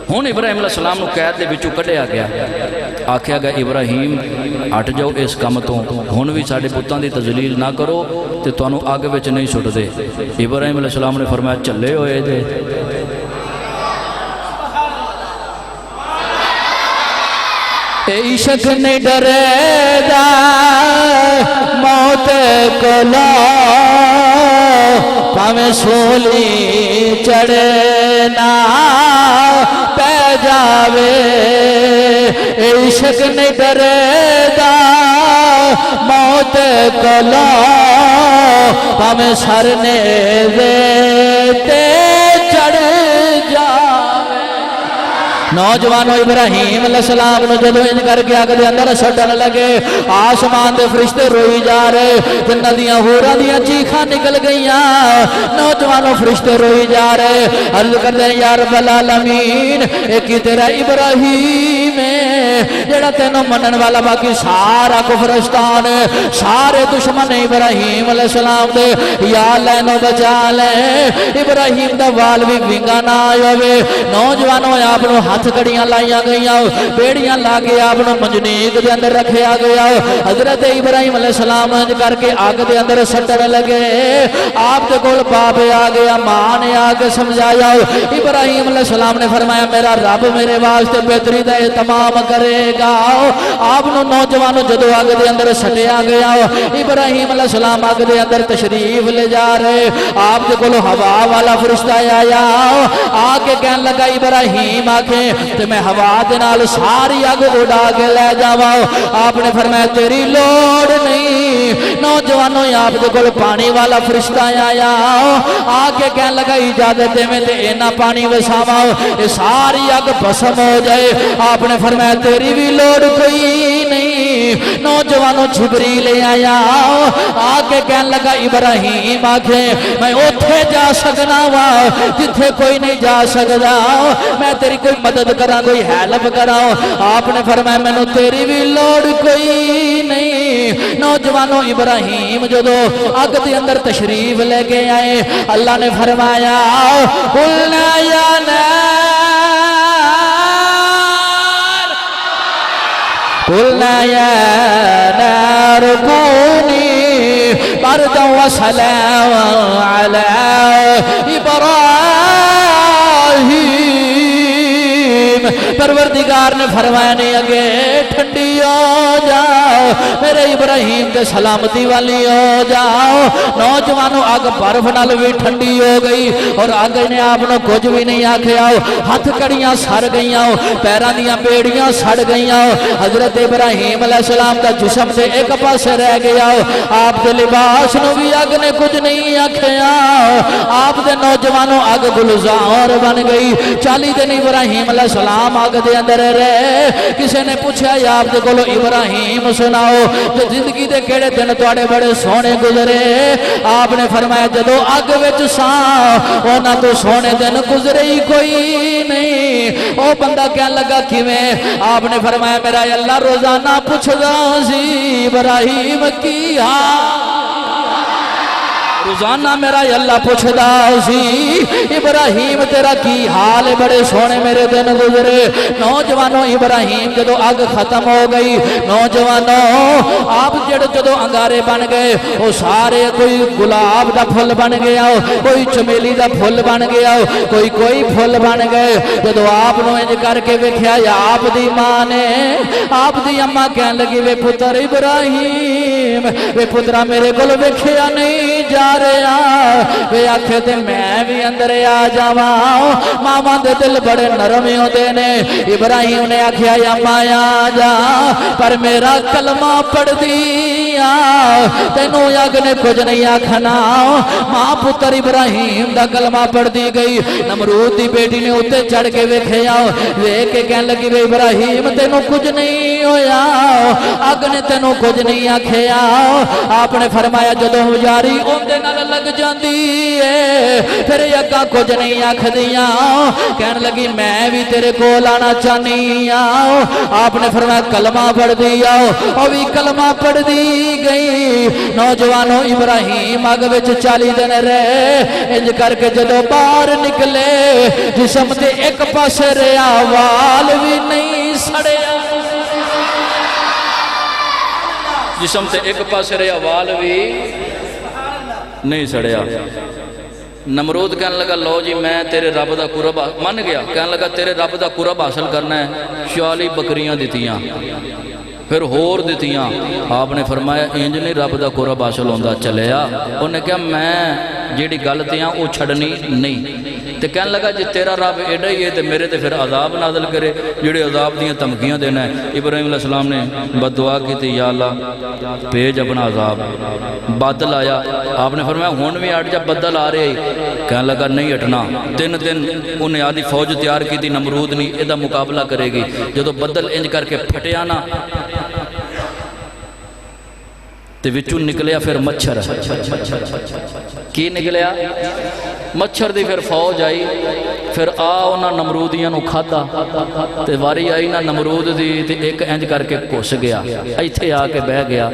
ہن ابراہیم علیہ السلام نو قید دے وچوں کڈھیا گیا، آکھیا گیا ابراہیم ہٹ جاؤ اس کام تو، ہن بھی ساڈے پتاں دی تذلیل نہ کرو تے تانوں اگ وچ نہیں سٹ دے۔ ابراہیم علیہ السلام نے فرمایا چلے ہوئے جے، عشق نہیں ڈرے دا موت کلا پاویں سولی چڑھے نہ پہ جاوے، عشق نہیں ڈرے دا موت کلا پاویں سرنے تے چڑھ جاوے۔ نوجوانوں ابراہیم علیہ السلام نے جدو انج کر کے اگ دے اندر سٹن لگے، آسمان دے فرشتے روئی جا رہے، جنت دیاں حوراں دیاں چیخاں نکل گئیاں، نوجوانوں فرشتے روئی جا رہے، عرض کردے یا رب العالمین ایک ہی تیرا ابراہیم ہے جڑا تینوں منن والا، باقی سارا کفرستان سارے دشمن ابراہیم علیہ السلام دے، یا لینو بچا لے ابراہیم دا وال بھی ونگا نہ ہوئے۔ نوجوانوں آپ نو ہاتھ کڑیاں لائیاں گئیاں، بیڑیاں لا کے آپ نو منجنیک دے اندر رکھیا گیا۔ حضرت ابراہیم علیہ السلام انج کر کے آگ دے اندر سٹن لگے، آپ دے کول باپ آ گیا، ماں نے آ کے سمجھایا۔ ابراہیم علیہ السلام نے فرمایا میرا رب میرے واسطے بہتری دا اہتمام کرے گا۔ آپ نو نوجوانوں جدو آگ دے اندر سٹیا گیا، ابراہیم علیہ السلام آگ دے اندر تشریف لے جا رہے، آپ دے کول ہوا والا فرشتہ آیا، آ کے کہن لگا ابراہیم آکھیں تے میں ہوا دے نال ساری آگ اڑا کے لے جاواں۔ آپ نے فرمایا تیری لوڑ نہیں۔ نوجوانوں آپ دے کول پانی والا فرشتہ آیا، آ کے کہن لگا اجازت دے میں تے اینا پانی وساواں یہ ساری آگ بسم ہو جائے۔ آپ نے فرمایا تیری بھی لوڑ کوئی نہیں۔ نوجوانوں جبریل آیا، آ کے کہن لگا ابراہیم آکھیں میں اوتھے جا سکنا وا جتھے کوئی نہیں جا سکدا، میں تیری کوئی مدد کراں کوئی ہیلپ کراں۔ آپ نے فرمایا مینوں تیری بھی لوڑ کوئی نہیں۔ نوجوانوں ابراہیم جدو اگ دے اندر تشریف لے کے آئے، اللہ نے فرمایا قلنا یا قلنا یا نار کونی بردا وسلاما علی ابراہیم۔ پروردگار نے فرمایا نہیں اگے ٹھنڈی ہو جاؤ میرے ابراہیم کے سلامتی والی ہو جاؤ۔ نوجوانوں آگ برف نال بھی ٹھنڈی ہو گئی، اور آگ نے آپ نے کچھ بھی نہیں آکھیا، ہاتھ کڑیاں سڑ گئیاں، پیراں دیاں بیڑیاں سڑ گئیاں۔ حضرت ابراہیم علیہ السلام کا جسم سے ایک پاسے رہ گیا، آپ دے لباس نو بھی آگ نے کچھ نہیں آکھیا۔ آپ دے نوجوانوں آگ گلزار بن گئی۔ 40 دن ابراہیم علیہ السلام آگ دے اندر رہے۔ کسی نے پوچھا یا آپ دے کولو ابراہیم سن سناؤ جو زندگی دے کیڑے دن تواڈے بڑے سونے گزرے آپ نے فرمایا جدو اگ وچ ساں اونا تو سونے دن گزرے ہی کوئی نہیں او بندہ کہن لگا کیویں آپ نے فرمایا میرا اللہ روزانہ پوچھدا سی ابراہیم کی روزانہ میرا اللہ پوچھدا سی ابراہیم تیرا کی حال ہے بڑے سونے میرے دن گزرے نوجوانوں ابراہیم جدو اگ ختم ہو گئی نوجوانوں آپ جدو انگارے بن گئے وہ سارے کوئی گلاب دا پھل بن گیا کوئی چمیلی دا پھل بن گیا کوئی پھل بن گئے جدو آپ نو انج کر کے ویکھیا یا آپ دی ماں نے آپ دی اماں کہن لگی وے پتر ابراہیم وے پترا میرے کول ویکھیا نہیں جا رہا وے آکھے تے میں بھی اندر آ جاواں ماما دے دل بڑے نرم ہوندے نے ابراہیم نے آکھیا یا ماں آ جا پر میرا کلمہ پڑھ دیا تینوں اگ نے کچھ نہیں آکھنا ماں پتر ابراہیم دا کلمہ پڑھ دی گئی نمرود دی بیٹی نے اتے چڑھ کے ویکھیا ویکھ کے کہن لگی وے ابراہیم تینوں کچھ نہیں ہویا اگ نے تینوں کچھ نہیں آکھیا آپ نے فرمایا جدو جاری اوندے نال لگ جاندی ہے پھر اگاں کچھ نہیں آکھدیاں کہن لگی میں بھی تیرے کول آنا چاہنی آپ نے فرمایا کلمہ پڑھ دیا اور بھی کلمہ پڑھ دی گئی نوجوانوں ابراہیم اگ وچ 40 دن رہے انج کر کے جدو باہر نکلے جسم تے ایک پاسے رہیا وال بھی نہیں سڑیا جسم تے ایک پاسے رہیا وال بھی نہیں سڑیا نمرود کہنے لگا لو جی میں تیرے رب دا قرب من گیا کہنے لگا تیرے رب دا قرب حاصل کرنا ہے 40 بکریاں دیتیاں پھر ہور دیتیاں آپ نے فرمایا انج نہیں رب دا قرب حاصل ہوندہ چلیا انہوں نے کہا میں جیڑی غلطیاں وہ چھڑنی نہیں تے کہنے لگا جی تیرا رب ایڈا ہی ہے تے میرے تے پھر عذاب نازل کرے جیڑے عذاب دیاں تمکیاں دینا ہے ابراہیم علیہ السلام نے بددعا کی تھی یا اللہ بھیج اپنا عذاب بادل آیا آپ نے فرمایا ہون بھی اٹھ جا بدل آ رہے کہنے لگا نہیں اٹھنا 3 دن انہیں آدھی فوج تیار کی تھی نمرود نہیں ایدہ مقابلہ کرے گی جدو بدل انج کر کے پھٹیا نا تے وچوں نکلیا پھر مچھر کی نکلیا مچھر دی پھر فوج آئی پھر آنا نمرودیاں نو کھادا تے واری آئی نا نمرود دی تے ایک انج کر کے کھس گیا ایتھے آ کے بہ گیا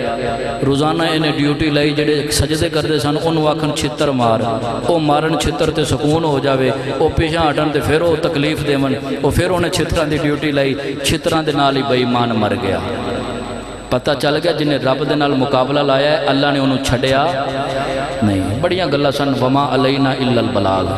روزانہ انہیں ڈیوٹی لائی جڑے سجدے کردے سن انہوں آکھن چھتر مار او مارن چھتر تے سکون ہو جاوے او پیشاں ہٹن تے پھر او تکلیف دے من او پھر انہیں چھتران دی ڈیوٹی لائی چھتران دے نال ہی بے ایمان مر گیا پتہ چل گیا جنہیں رب دے نال مقابلہ لایا ہے اللہ نے انہوں چھڑیا نہیں بڑیاں گلہ سن وما علینا الا البلاغ